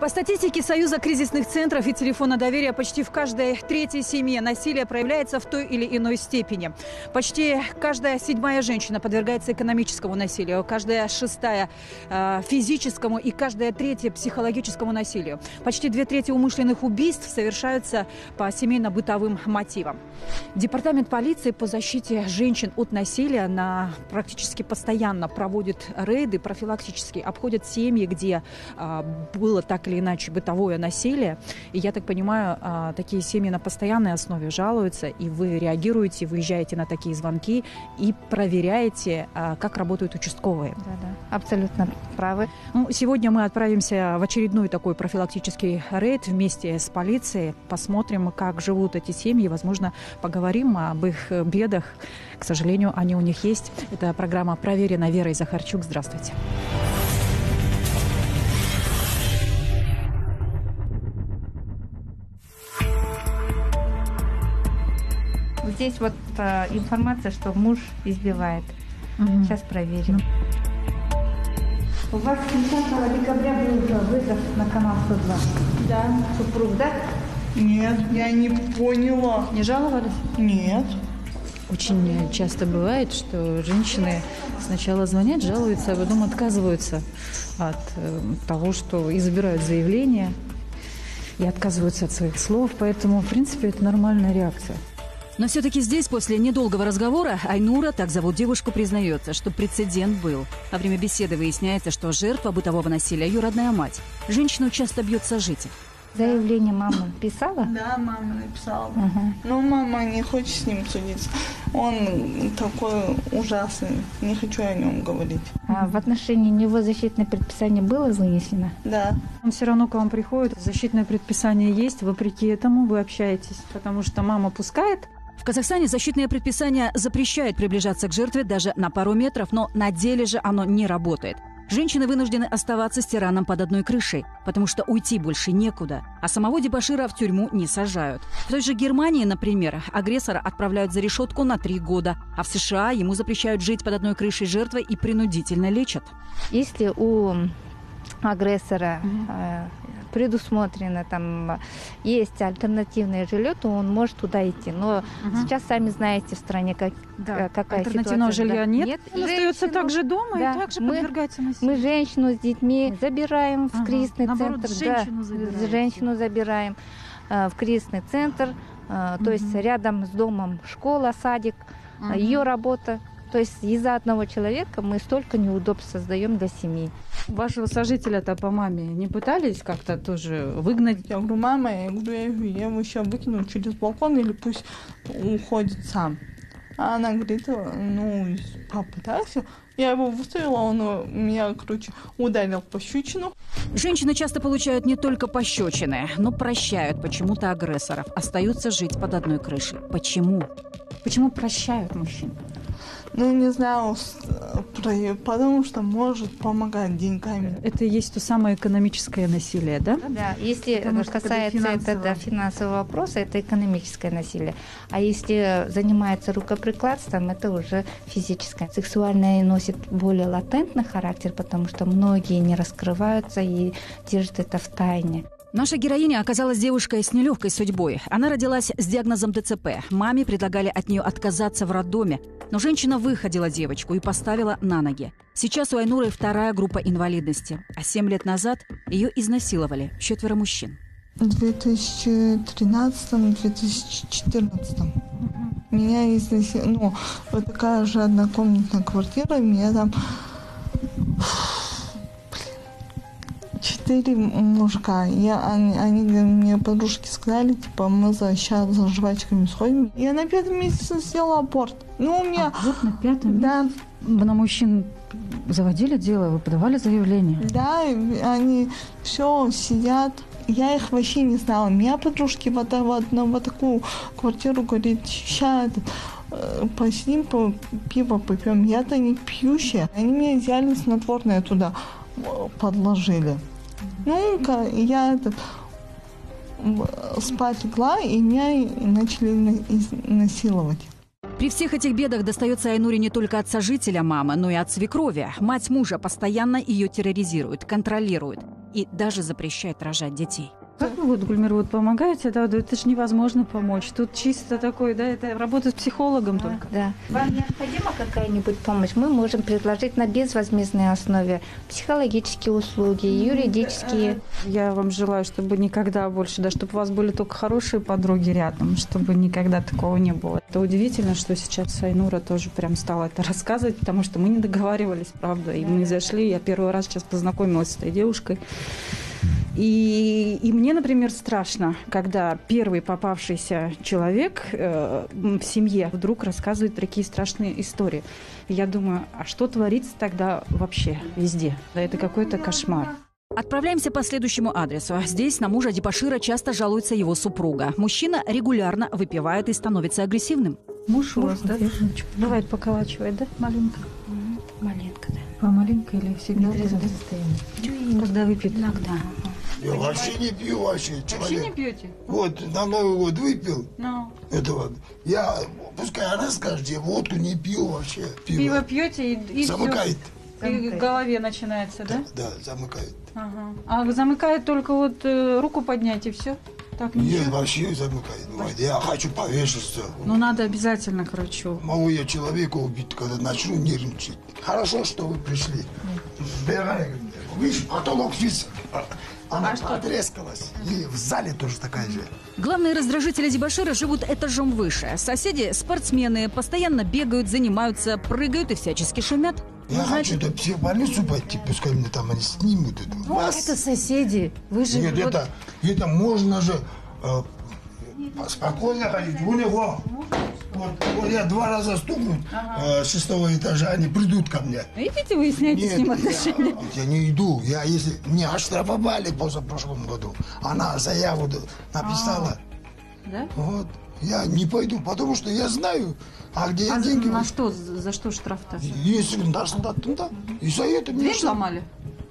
По статистике Союза кризисных центров и телефона доверия, почти в каждой третьей семье насилие проявляется в той или иной степени. Почти каждая седьмая женщина подвергается экономическому насилию, каждая шестая физическому и каждая третья психологическому насилию. Почти 2/3 умышленных убийств совершаются по семейно-бытовым мотивам. Департамент полиции по защите женщин от насилия практически постоянно проводит рейды профилактические, обходят семьи, где было так или иначе бытовое насилие. И я так понимаю, такие семьи на постоянной основе жалуются, и вы реагируете, выезжаете на такие звонки и проверяете, как работают участковые. Да, абсолютно правы. Сегодня мы отправимся в очередной такой профилактический рейд вместе с полицией. Посмотрим, как живут эти семьи. Возможно, поговорим об их бедах. К сожалению, они у них есть. Это программа «Проверено» Верой Захарчук. Здравствуйте. Здесь вот информация, что муж избивает. Сейчас проверим. У вас 10 декабря был вызов на канал 102. Да. Супруг, да? Нет, я не поняла. Не жаловались? Нет. Очень часто бывает, что женщины сначала звонят, жалуются, а потом отказываются от того, что и забирают заявление, и отказываются от своих слов. Поэтому, в принципе, это нормальная реакция. Но все-таки здесь, после недолгого разговора, Айнура, так зовут девушку, признается, что прецедент был. Во время беседы выясняется, что жертва бытового насилия – ее родная мать. Женщину часто бьет сожитель. Заявление мама писала? Да, мама написала. Но мама не хочет с ним судиться. Он такой ужасный. Не хочу о нем говорить. А в отношении него защитное предписание было вынесено? Да. Он все равно к вам приходит. Защитное предписание есть. Вопреки этому вы общаетесь, потому что мама пускает. В Казахстане защитное предписание запрещает приближаться к жертве даже на пару метров, но на деле же оно не работает. Женщины вынуждены оставаться с тираном под одной крышей, потому что уйти больше некуда, а самого дебошира в тюрьму не сажают. В той же Германии, например, агрессора отправляют за решетку на 3 года, а в США ему запрещают жить под одной крышей жертвой и принудительно лечат. Если у агрессора предусмотрено, там есть альтернативное жилье, то он может туда идти. Но сейчас, сами знаете, в стране какая альтернативного ситуация. жилья нет. Он остается также дома и также мы подвергается насилию. Мы женщину с детьми забираем в кризисный наоборот, центр. Женщину забираем в кризисный центр. То есть рядом с домом школа, садик, ее работа. То есть из-за одного человека мы столько неудобств создаем для семьи. Вашего сожителя-то по маме не пытались как-то тоже выгнать? Я говорю, мама, я его сейчас выкину через балкон или пусть уходит сам. А она говорит, ну, попытался. Я его выставила, он меня, ударил пощечину. Женщины часто получают не только пощечины, но прощают почему-то агрессоров. Остаются жить под одной крышей. Почему? Почему прощают мужчин? Ну, не знаю, потому что может помогать деньгами. Это и есть то самое экономическое насилие, да? Да, если касается финансового вопроса, это экономическое насилие. А если занимается рукоприкладством, это уже физическое. Сексуальное носит более латентный характер, потому что многие не раскрываются и держат это в тайне. Наша героиня оказалась девушкой с нелегкой судьбой. Она родилась с диагнозом ДЦП. Маме предлагали от нее отказаться в роддоме. Но женщина выходила девочку и поставила на ноги. Сейчас у Айнуры 2-я группа инвалидности. А 7 лет назад ее изнасиловали 4 мужчин. В 2013-2014 меня изнасиловали. Вот такая же однокомнатная квартира. Меня там 4 мужика. Они мне подружки сказали, мы сейчас за жвачками сходим. Я на 5-м месяце сделала аборт. Ну, у меня... Вот на 5-м? Да. Вы на мужчин заводили дело, вы подавали заявление? Да, они все сидят. Я их вообще не знала. Меня подружки вот такую квартиру говорит, сейчас посидим, пиво попьем. Я-то не пьющая. Они мне взяли снотворное туда подложили. Ну, я спать легла, и меня начали насиловать. При всех этих бедах достается Айнуре не только от сожителя мамы, но и от свекрови. Мать мужа постоянно ее терроризирует, контролирует. и даже запрещает рожать детей. Как вы, Гульмир, помогаете? Да, это же невозможно помочь. Тут чисто такой, да, это работа с психологом только. Да. Вам необходима какая-нибудь помощь? Мы можем предложить на безвозмездной основе психологические услуги, юридические. Я вам желаю, чтобы никогда больше, да, чтобы у вас были только хорошие подруги рядом, чтобы никогда такого не было. Это удивительно, что сейчас Айнура тоже прям стала это рассказывать, потому что мы не договаривались, правда. И мы зашли, я первый раз сейчас познакомилась с этой девушкой. И мне, например, страшно, когда первый попавшийся человек в семье вдруг рассказывает такие страшные истории. И я думаю, а что творится тогда вообще везде? Да это какой-то кошмар. Отправляемся по следующему адресу. Здесь на мужа Дибашира часто жалуется его супруга. Мужчина регулярно выпивает и становится агрессивным. Муж у вас, да? Бывает поколачивает, да, маленько? Маленько, да. А маленько или всегда? Когда выпьет? Иногда. Я вообще не пью, вообще. Вообще не пьете? Вот, на Новый год выпил. Ну. Это вот. Я, пускай она скажет, я водку не пью вообще. Пиво пьете и замыкает. Всё. И в голове начинается, да? Да, замыкает. Ага. А замыкает только вот руку поднять и все? Так, Нет, ничего? вообще замыкает. Я хочу повешаться. Ну, надо обязательно к врачу. Могу я человека убить, когда начну нервничать. Хорошо, что вы пришли. Видишь, потолок вис. Она потрескалась. И в зале тоже такая же. Главные раздражители Дибашира живут этажом выше. Соседи – спортсмены, постоянно бегают, занимаются, прыгают и всячески шумят. Я хочу до психбольницу пойти, пускай мне там они снимут это. Ну, это соседи. Вы же... Нет, вот... это можно же спокойно ходить. У него, вот я 2 раза стукну с 6-го этажа, они придут ко мне. Идите, выясняйте с ним отношения. Я не иду. Если меня оштрафовали позапрошлом году, она заяву написала. Да? Вот. Я не пойду, потому что я знаю, где я деньги... на что? За что штраф-то? Если да. И за это Дверь сломали?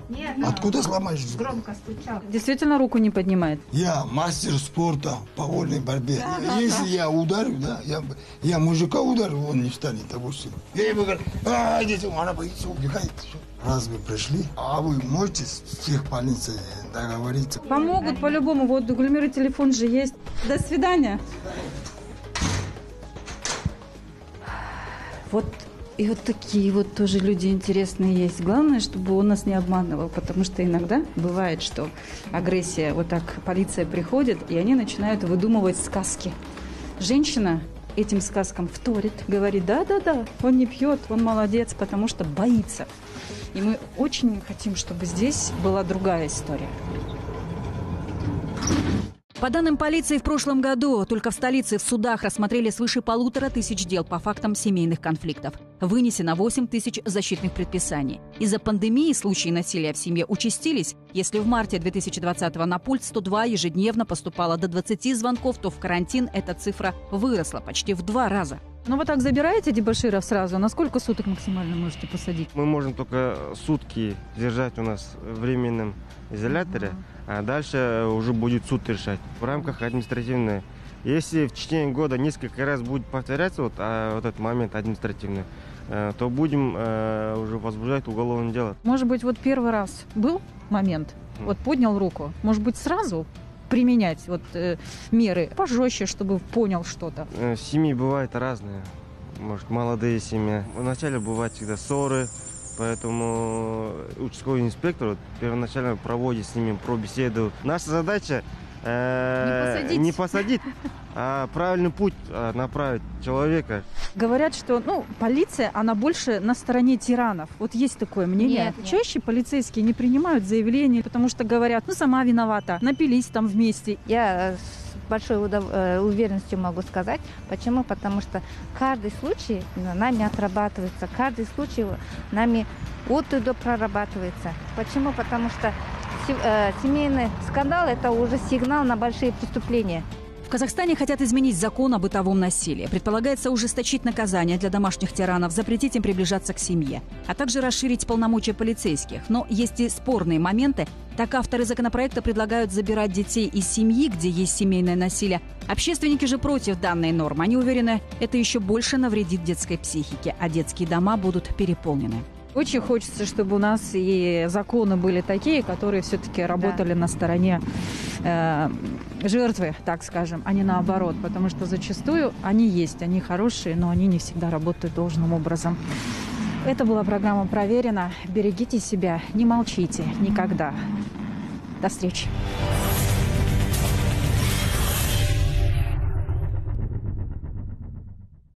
Нет, Откуда сломаешь? громко стучал. Действительно руку не поднимает. Я мастер спорта по вольной борьбе. Если я ударю, да, я мужика ударю, он не встанет, допустим. Я ему говорю, идите, она боится, убегает. Раз вы пришли, а вы можете с психбольницей договориться? Помогут по-любому. Вот у Гульмиры телефон же есть. До свидания. Вот и вот такие вот тоже люди интересные есть. Главное, чтобы он нас не обманывал, потому что иногда бывает, что агрессия, вот так полиция приходит, и они начинают выдумывать сказки. Женщина этим сказкам вторит, говорит, да-да-да, он не пьет, он молодец, потому что боится. И мы очень хотим, чтобы здесь была другая история. По данным полиции, в прошлом году только в столице в судах рассмотрели свыше 1500 дел по фактам семейных конфликтов. Вынесено 8000 защитных предписаний. Из-за пандемии случаи насилия в семье участились. Если в марте 2020-го на пульт 102 ежедневно поступало до 20 звонков, то в карантин эта цифра выросла почти в 2 раза. Ну, вы так забираете дебоширов сразу? На сколько суток максимально можете посадить? Мы можем только сутки держать у нас в временном изоляторе, а дальше уже будет суд решать в рамках административной. Если в течение года несколько раз будет повторяться вот этот момент административный, то будем уже возбуждать уголовное дело. Может быть, вот первый раз был момент, вот поднял руку, может быть, сразу применять меры пожестче, чтобы понял что-то? Семьи бывают разные. Может, молодые семьи. Вначале бывают всегда ссоры, поэтому участковый инспектор первоначально проводит с ними пробеседу. Наша задача не посадить, а правильный путь направить человека. Говорят, что полиция, она больше на стороне тиранов. Вот есть такое мнение. Нет. Чаще полицейские не принимают заявления, потому что говорят, сама виновата, напились там вместе. Я с большой уверенностью могу сказать. Почему? Потому что каждый случай нами отрабатывается, каждый случай нами от и до прорабатывается. Почему? Потому что семейный скандал – это уже сигнал на большие преступления. В Казахстане хотят изменить закон о бытовом насилии. Предполагается ужесточить наказания для домашних тиранов, запретить им приближаться к семье, а также расширить полномочия полицейских. Но есть и спорные моменты. Так авторы законопроекта предлагают забирать детей из семьи, где есть семейное насилие. Общественники же против данной нормы. Они уверены, это еще больше навредит детской психике, а детские дома будут переполнены. Очень хочется, чтобы у нас и законы были такие, которые все-таки работали на стороне жертвы, так скажем, а не наоборот. Потому что зачастую они есть, они хорошие, но они не всегда работают должным образом. Это была программа «Проверено». Берегите себя, не молчите никогда. До встречи.